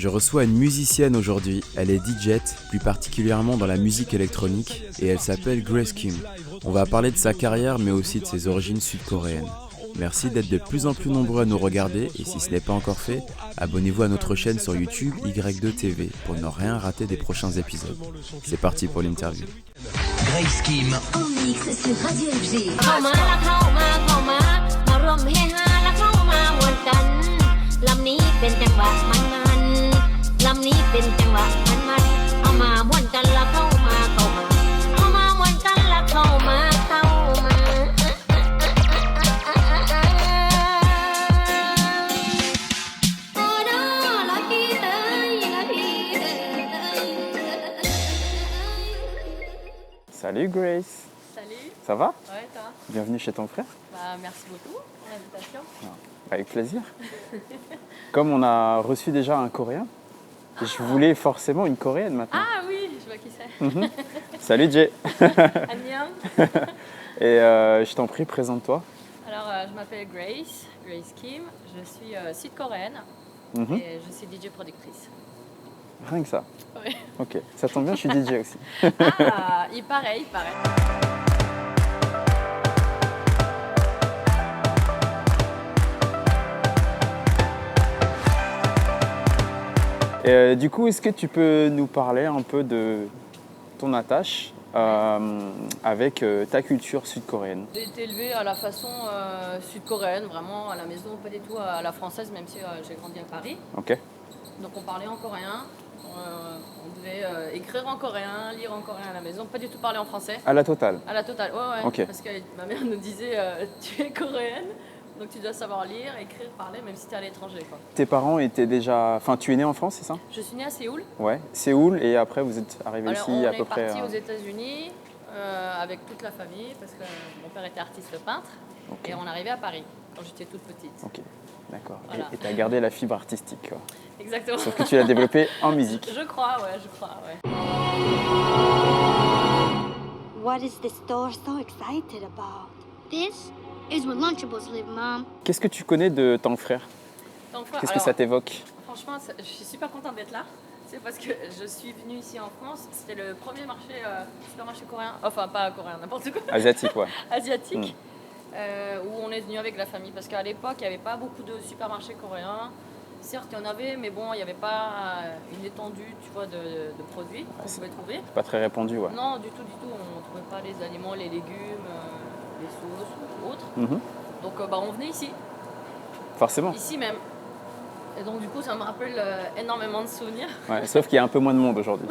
Je reçois une musicienne aujourd'hui, elle est DJ, plus particulièrement dans la musique électronique, et elle s'appelle Grace Kim. On va parler de sa carrière mais aussi de ses origines sud-coréennes. Merci d'être de plus en plus nombreux à nous regarder, et si ce n'est pas encore fait, abonnez-vous à notre chaîne sur YouTube Y2TV pour ne rien rater des prochains épisodes. C'est parti pour l'interview. Grace Kim en mix sur Radio FG. Salut Grace. Salut. Ça va? Ouais, toi? Bienvenue chez ton frère. Merci beaucoup pour l'invitation. Avec plaisir. Comme on a reçu déjà un Coréen, je voulais forcément une Coréenne maintenant. Ah oui, je vois qui c'est. Salut Jay. Annyeong. Et je t'en prie, présente-toi. Alors, je m'appelle Grace Kim. Je suis sud-coréenne Mhm. et je suis DJ productrice. Rien que ça. Oui. Ok, ça tombe bien, je suis DJ aussi. Ah, il paraît. Et du coup, est-ce que tu peux nous parler un peu de ton attache avec ta culture sud-coréenne? J'ai été élevée à la façon sud-coréenne, vraiment à la maison, pas du tout à la française, même si j'ai grandi à Paris. Ok. Donc on parlait en coréen, on devait écrire en coréen, lire en coréen à la maison, pas du tout parler en français. À la totale. À la totale, ouais. Ok. Parce que ma mère nous disait tu es coréenne, donc tu dois savoir lire, écrire, parler, même si tu es à l'étranger, quoi. Tes parents étaient déjà... Enfin, tu es né en France, c'est ça? Je suis née à Séoul. Ouais. Séoul, et après vous êtes arrivé Alors ici on à peu est près... parti aux États-Unis avec toute la famille, parce que mon père était artiste peintre, Ok. et on arrivait à Paris quand j'étais toute petite. Ok, d'accord. Voilà. Et tu as gardé la fibre artistique, quoi. Exactement. Sauf que tu l'as développée en musique. Je crois, ouais. What is the store so excited about? This is where Lunchables live, Mom. Qu'est-ce que tu connais de ton frère? Donc, Qu'est-ce que alors, ça t'évoque? Franchement, je suis super contente d'être là. C'est parce que je suis venue ici en France. C'était le premier marché, supermarché coréen. Enfin, pas coréen, n'importe quoi. Asiatique, ouais. Asiatique. Où on est venu avec la famille. Parce qu'à l'époque, il n'y avait pas beaucoup de supermarchés coréens. Certes, il y en avait, mais bon, il n'y avait pas une étendue, tu vois, de produits qu'on pouvait trouver. C'est pas très répandu, ouais. Non, du tout. On ne trouvait pas les aliments, les légumes, les sauces ou autres. Mhm. Donc, on venait ici. Forcément. Ici même. Et donc du coup ça me rappelle énormément de souvenirs. Ouais, sauf qu'il y a un peu moins de monde aujourd'hui.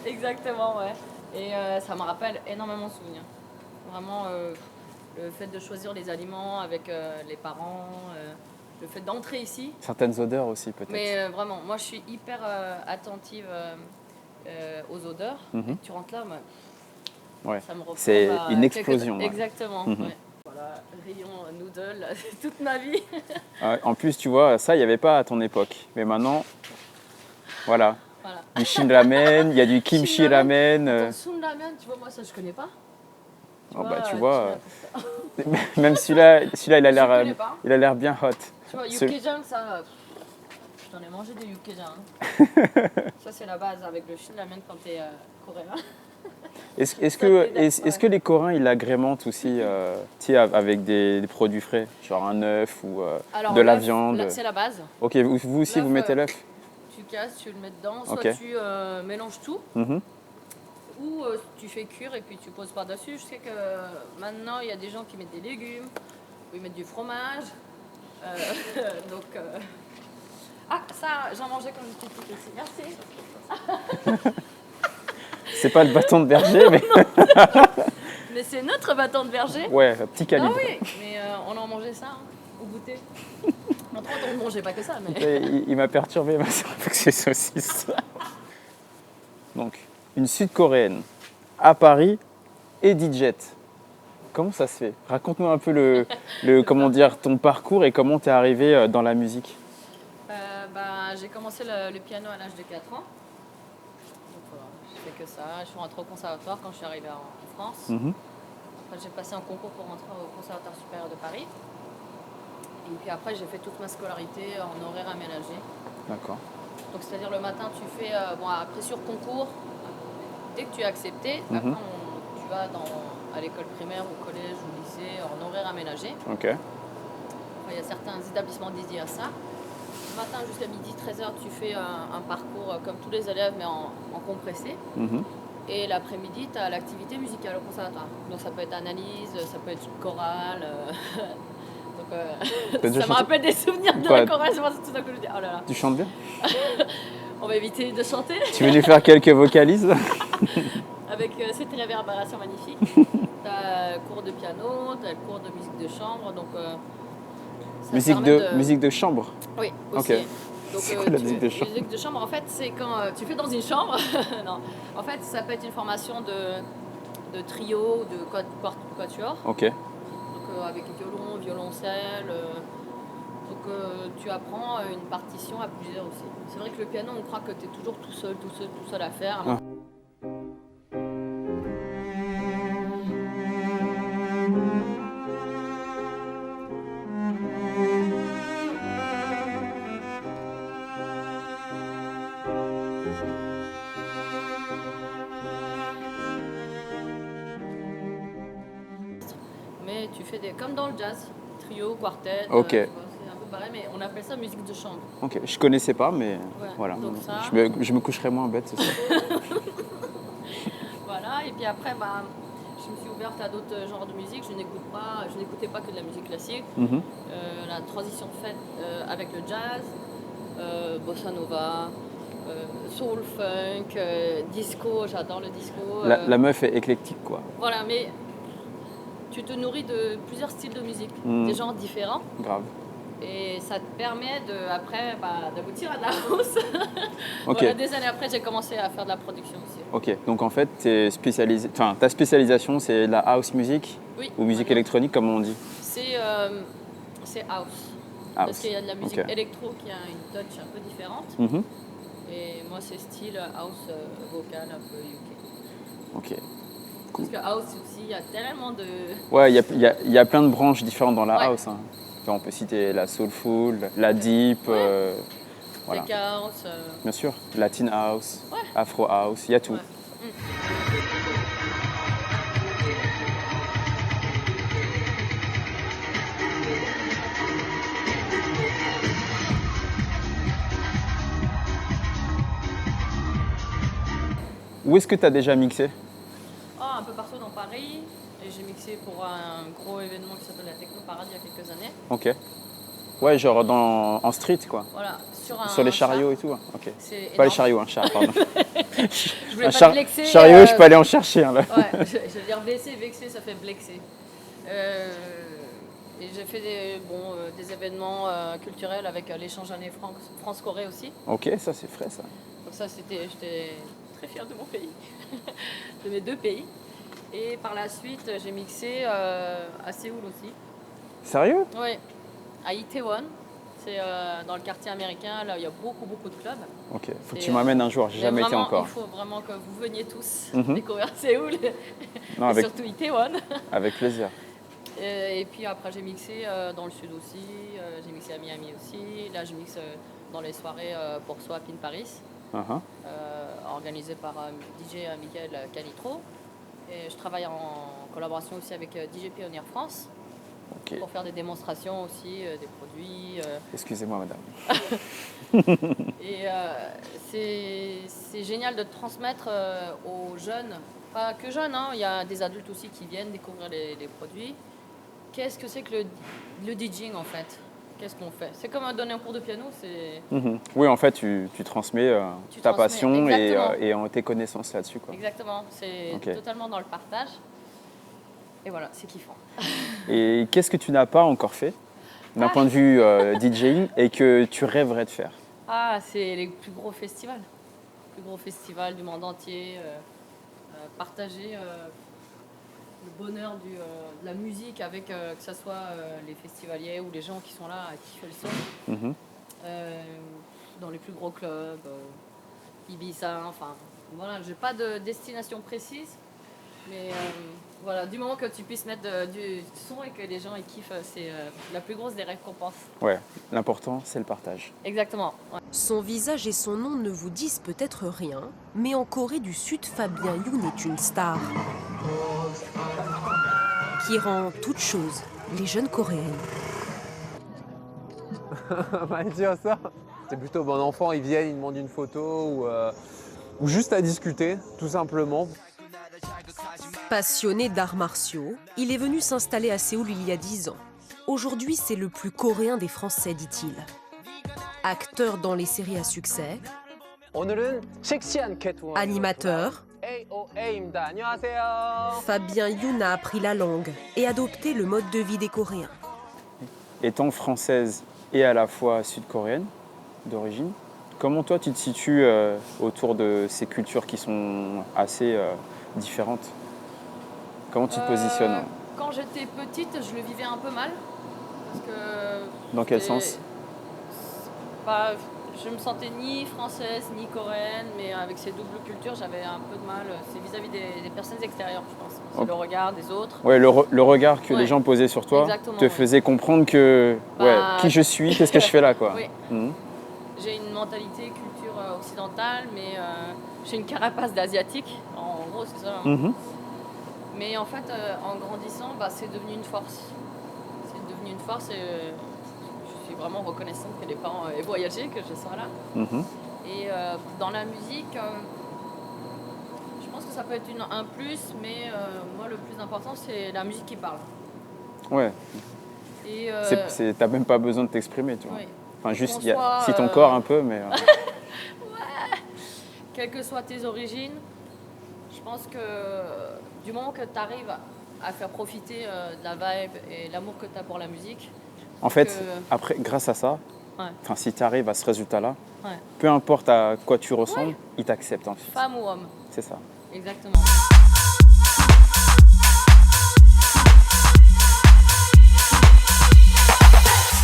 Exactement, ouais. Et ça me rappelle énormément de souvenirs. Vraiment le fait de choisir les aliments avec les parents, le fait d'entrer ici. Certaines odeurs aussi, peut-être. Mais vraiment, moi je suis hyper attentive aux odeurs. Mhm. Et tu rentres là, Ouais. ça me reprend C'est à une quelques- explosion, ouais. Exactement, Mhm. ouais. Voilà, rayon noodle, toute ma vie. En plus, tu vois, ça, il n'y avait pas à ton époque. Mais maintenant, voilà. Voilà. Du shin ramen, il y a du kimchi Shin ramen. ramen. Ton sun ramen, tu vois, moi ça je connais pas. Oh, bah, tu tu vois, n'as- même celui-là, il a Je l'air, connais pas. il a l'air bien hot. Tu vois, Ce- Yukejang, ça, j'en ai mangé des Yukejang. Ça, c'est la base avec le shin ramen quand t'es coréen. Est-ce Ouais. que les Coréens, ils l'agrémentent aussi tu sais, avec des produits frais, genre un œuf ou Alors, de la l'œuf, viande? c'est la base. Ok, vous aussi, L'œuf, vous mettez l'œuf? Tu casses, tu le mets dedans. Soit Ok. tu mélanges tout, Mhm. ou tu fais cuire et puis tu poses par-dessus. Je sais que maintenant, il y a des gens qui mettent des légumes, ou ils mettent du fromage. Donc, ah, ça, j'en mangeais quand j'étais petite aussi. Merci. C'est pas le bâton de berger, mais Mais c'est notre bâton de berger. ouais, un petit Ah calibre. oui, mais on en mangeait ça au goûter. Entre autres, on ne mangeait pas que ça, mais... Et il m'a perturbé ma soeur avec ses saucisses. Donc, une sud-coréenne à Paris et DJ. Comment ça se fait? Raconte-nous un peu comment dire, ton parcours et comment tu es arrivé dans la musique. J'ai commencé le piano à l'âge de 4 ans. Donc voilà, je fais que ça. Je suis rentrée au conservatoire quand je suis arrivée en France. Mhm. Après, j'ai passé un concours pour rentrer au conservatoire supérieur de Paris. Et puis après, j'ai fait toute ma scolarité en horaire aménagé. D'accord. Donc c'est-à-dire le matin, tu fais, après sur concours, dès que tu es accepté, Mhm. après tu vas à l'école primaire, au collège, au lycée, en horaire aménagé. Ok. Enfin, il y a certains établissements dédiés à ça. Le matin jusqu'à midi, 13h, tu fais un parcours comme tous les élèves, mais en compressé. Mhm. Et l'après-midi, tu as l'activité musicale au conservatoire. Donc ça peut être analyse, ça peut être chorale. Donc T'as déjà ça me chanté? rappelle des souvenirs de Quoi? la chorale. C'est pour ça que tout d'un coup je dis, oh là là, Tu chantes bien? on va éviter de chanter Tu veux nous faire quelques vocalises? avec cette réverbération magnifique. Tu as cours de piano, tu as cours de musique de chambre. Donc ça Musique de chambre? Oui, aussi. Ok. Donc, C'est quoi la musique de chambre? musique de chambre, en fait, c'est quand tu fais dans une chambre. Non. En fait, ça peut être une formation de trio ou de quatuor. Ok. Donc, avec violon, violoncelle. Donc, tu apprends une partition à plusieurs aussi. C'est vrai que le piano, on croit que tu es toujours tout seul à faire. Ah. Mais tu fais comme dans le jazz, trio, quartet. Ok. Tu vois, c'est un peu pareil, mais on appelle ça musique de chambre. Ok. Je connaissais pas, mais Ouais, voilà. donc ça. Je me coucherai moins bête, c'est ça. Voilà, et puis après, je me suis ouverte à d'autres genres de musique. Je n'écoutais pas que de la musique classique. Mhm. La transition faite avec le jazz, bossa nova, soul, funk, disco, j'adore le disco. La meuf est éclectique, quoi. Voilà, mais tu te nourris de plusieurs styles de musique, Mm. des genres différents. Grave. Et ça te permet après d'aboutir à de la house. Ok. Voilà, des années après, j'ai commencé à faire de la production aussi. Ok. Donc en fait, ta spécialisation, c'est la house music Oui. ou musique voilà. électronique, comme on dit. C'est house. Parce qu'il y a de la musique Ok. électro qui a une touch un peu différente. Mhm. Et moi, c'est style house vocal, un peu UK. Ok. Parce que house aussi, il y a tellement de. Ouais, il y a plein de branches différentes dans la Ouais. house. Hein. Enfin, on peut citer la soulful, la deep, Ouais. voilà. Tech house. Bien sûr, latin house, Ouais. afro house, il y a tout. Ouais. Où est-ce que tu as déjà mixé? Un peu partout dans Paris. Et j'ai mixé pour un gros événement qui s'appelle la Techno Parade il y a quelques années. Ok. Ouais, genre en street, quoi. Voilà, Sur les chariots char. et tout. Ok. C'est Pas énorme. les chariots, un char, pardon. Je voulais Un pas te blexer. chariot, je peux aller en chercher. Hein, là. Ouais, je veux dire blessé, vexé, ça fait blexer. Et j'ai fait des événements culturels avec l'échange année France-Corée aussi. Ok, ça c'est frais, ça. Donc ça, j'étais très fière de mon pays, de mes deux pays. Et par la suite, j'ai mixé à Séoul aussi. Sérieux? Oui, à Itaewon. C'est dans le quartier américain, là où il y a beaucoup de clubs. Ok, faut que Et, tu m'amènes un jour, j'ai mais jamais été vraiment, encore. Il faut vraiment que vous veniez tous Mhm. découvrir Séoul, Non, et avec, surtout Itaewon. avec plaisir. Et puis après, j'ai mixé dans le sud aussi, j'ai mixé à Miami aussi. Là, je mixe dans les soirées pour Swap in Paris, Uh-huh. organisées par DJ Michael Canitro. Et je travaille en collaboration aussi avec DJ Pioneer France Ok, pour faire des démonstrations aussi des produits. excusez-moi madame. Et c'est génial de transmettre aux jeunes, pas que jeunes, hein, il y a des adultes aussi qui viennent découvrir les produits. Qu'est-ce que c'est que le DJing en fait? Qu'est-ce qu'on fait? C'est comme donner un cours de piano, c'est Mhm. Oui, en fait, tu transmets Tu ta transmets, passion exactement. et tes connaissances là-dessus, quoi. exactement, c'est Ok. totalement dans le partage. Et voilà, c'est kiffant. Et qu'est-ce que tu n'as pas encore fait d'un point de vue DJing et que tu rêverais de faire? Ah, c'est les plus gros festivals. Les plus gros festivals du monde entier. Partager le bonheur de la musique avec que ce soit les festivaliers ou les gens qui sont là à kiffer le son. Mhm. Dans les plus gros clubs, Ibiza, enfin voilà, j'ai pas de destination précise, mais Voilà, du moment que tu puisses mettre du son et que les gens ils kiffent, c'est la plus grosse des récompenses. Ouais, l'important, c'est le partage. Exactement. Ouais. Son visage et son nom ne vous disent peut-être rien, mais en Corée du Sud, Fabien Youn est une star qui rend toute chose les jeunes coréennes. ça. C'est plutôt bon enfant, ils viennent, ils demandent une photo ou juste à discuter, tout simplement. Passionné d'arts martiaux, il est venu s'installer à Séoul il y a 10 ans. Aujourd'hui, c'est le plus coréen des Français, dit-il. Acteur dans les séries à succès, 오늘은 섹시한 캣우먼. animateur, AOA입니다. 안녕하세요. Fabien Youn a appris la langue et adopté le mode de vie des Coréens. Étant française et à la fois sud-coréenne d'origine, comment toi tu te situes autour de ces cultures qui sont assez différentes? Comment tu te positionnes? Quand j'étais petite, je le vivais un peu mal. Parce que Dans quel c'est- sens? Bah, je me sentais ni française ni coréenne, mais avec ces doubles cultures, j'avais un peu de mal. C'est vis-à-vis des personnes extérieures, je pense. C'est Ok. le regard des autres. Ouais, le regard que Ouais. les gens posaient sur toi Exactement, te ouais. faisait comprendre que Bah, qui je suis, qu'est-ce que je fais là, quoi. Oui. Mhm. J'ai une mentalité culture occidentale, mais j'ai une carapace d'asiatique. En gros, c'est ça. Mhm. Mais en fait, en grandissant, bah, c'est devenu une force. C'est devenu une force et je suis vraiment reconnaissante que les parents aient voyagé, que je sois là. Mhm. Et dans la musique, je pense que ça peut être un plus, mais moi, le plus important, c'est la musique qui parle. Ouais, Et, t'as même pas besoin de t'exprimer, tu vois. oui. Enfin, juste, Qu'on soit, si ton corps un peu, mais... Quelles que soient tes origines, je pense que du moment que tu arrives à faire profiter de la vibe et l'amour que tu as pour la musique, En fait, que- après, grâce à ça, Ouais. enfin, si tu arrives à ce résultat-là, Ouais. peu importe à quoi tu ressembles, ils t'acceptent en fait. femme ou homme, C'est ça. exactement.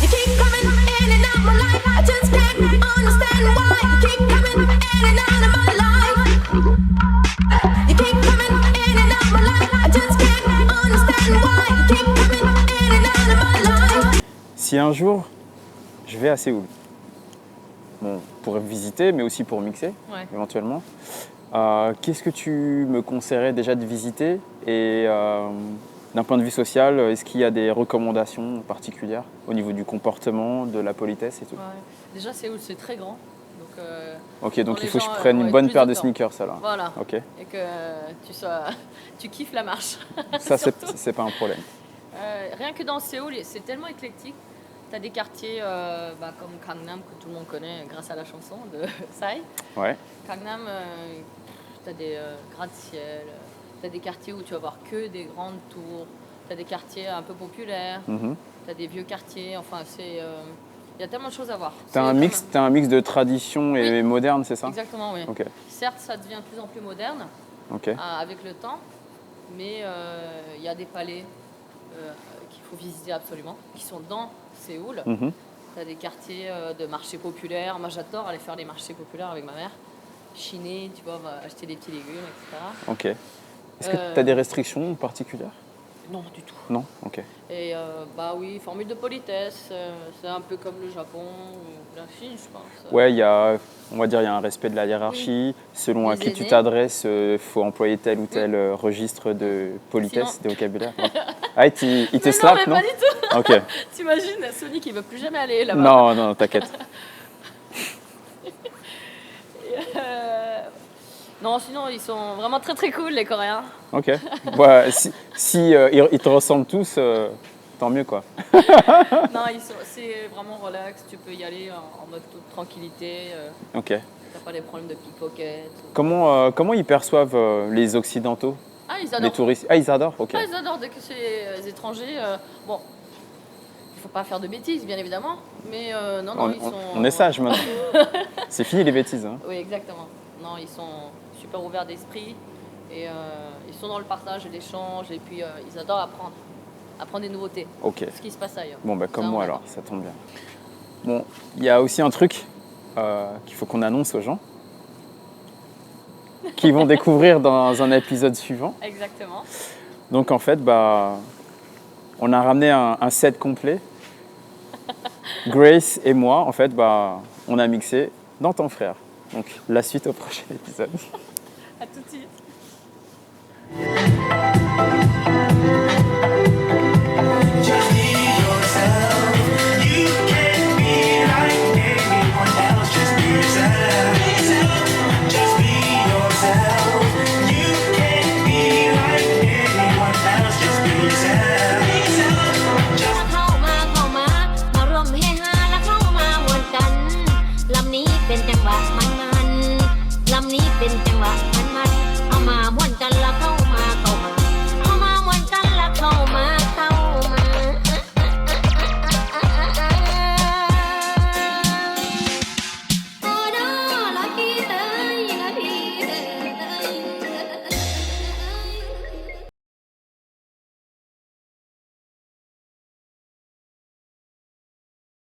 You keep coming in and out my life. I just can't understand why you keep coming in and out of my life. You keep coming in and out my life. I just can't understand why you keep coming in and out of my life. Si un jour, je vais à Séoul, bon, pour visiter, mais aussi pour mixer, Ouais. éventuellement, qu'est-ce que tu me conseillerais déjà de visiter? Et d'un point de vue social, est-ce qu'il y a des recommandations particulières au niveau du comportement, de la politesse et tout? Ouais. Déjà, Séoul, c'est très grand. Donc, Ok, donc Pour il les faut que gens, je prenne une ouais, bonne plus paire de de temps. sneakers, ça là. voilà. Ok, Et que tu kiffes la marche. ça Surtout. c'est pas un problème. Rien que dans Séoul, c'est tellement éclectique. Tu as des quartiers comme Gangnam, que tout le monde connaît grâce à la chanson de Psy. Ouais. Gangnam, tu as des gratte-ciel, tu as des quartiers où tu vas voir que des grandes tours, tu as des quartiers un peu populaires, Mhm. tu as des vieux quartiers, enfin, il y a tellement de choses à voir. T'as un mix de tradition et Oui. moderne, c'est ça? Exactement, oui. Ok, Certes, ça devient de plus en plus moderne ok. avec le temps, mais il y a des palais qu'il faut visiter absolument, qui sont dans Séoul. Mhm. Tu as des quartiers de marchés populaires. Moi, j'adore aller faire les marchés populaires avec ma mère. Chiner, tu vois, on va acheter des petits légumes, etc. Ok. Est-ce que tu as des restrictions particulières? Non, du tout. Non? Ok. Et bah oui, formule de politesse, c'est un peu comme le Japon ou la Chine, je pense. Ouais, on va dire, il y a un respect de la hiérarchie. Selon à Les qui tu aînés. t'adresses, il faut employer tel ou tel registre de politesse, Sinon- de vocabulaire. Ouais. Ah, il te Mais non, slappe, mais non? pas du tout. Ok. T'imagines, Sonic, il veut plus jamais aller là-bas. Non, non, t'inquiète. Non, sinon, ils sont vraiment très très cool, les Coréens. Ok. Ouais, si ils te ressemblent tous, tant mieux, quoi. Non, c'est vraiment relax, tu peux y aller en mode toute tranquillité. Ok. T'as pas des problèmes de pickpocket. Comment ils perçoivent les Occidentaux, Ah, ils les adorent. touristes? Ah, ils adorent? Ok. Ah, ils adorent dès que c'est les étrangers. Bon, il faut pas faire de bêtises, bien évidemment. Mais non, non, ils sont. On est sage maintenant. C'est fini les bêtises. Hein. Oui, exactement. Non, ils sont super ouverts d'esprit et ils sont dans le partage et l'échange et puis ils adorent apprendre des nouveautés. Ok. Ce qui se passe ailleurs. Bon, bah, comme Ça, on moi adore. alors, ça tombe bien. Bon, il y a aussi un truc qu'il faut qu'on annonce aux gens, qui vont découvrir dans un épisode suivant. Exactement. Donc en fait, on a ramené un set complet. Grace et moi, en fait, on a mixé dans ton frère. Donc la suite au prochain épisode. À tout de suite.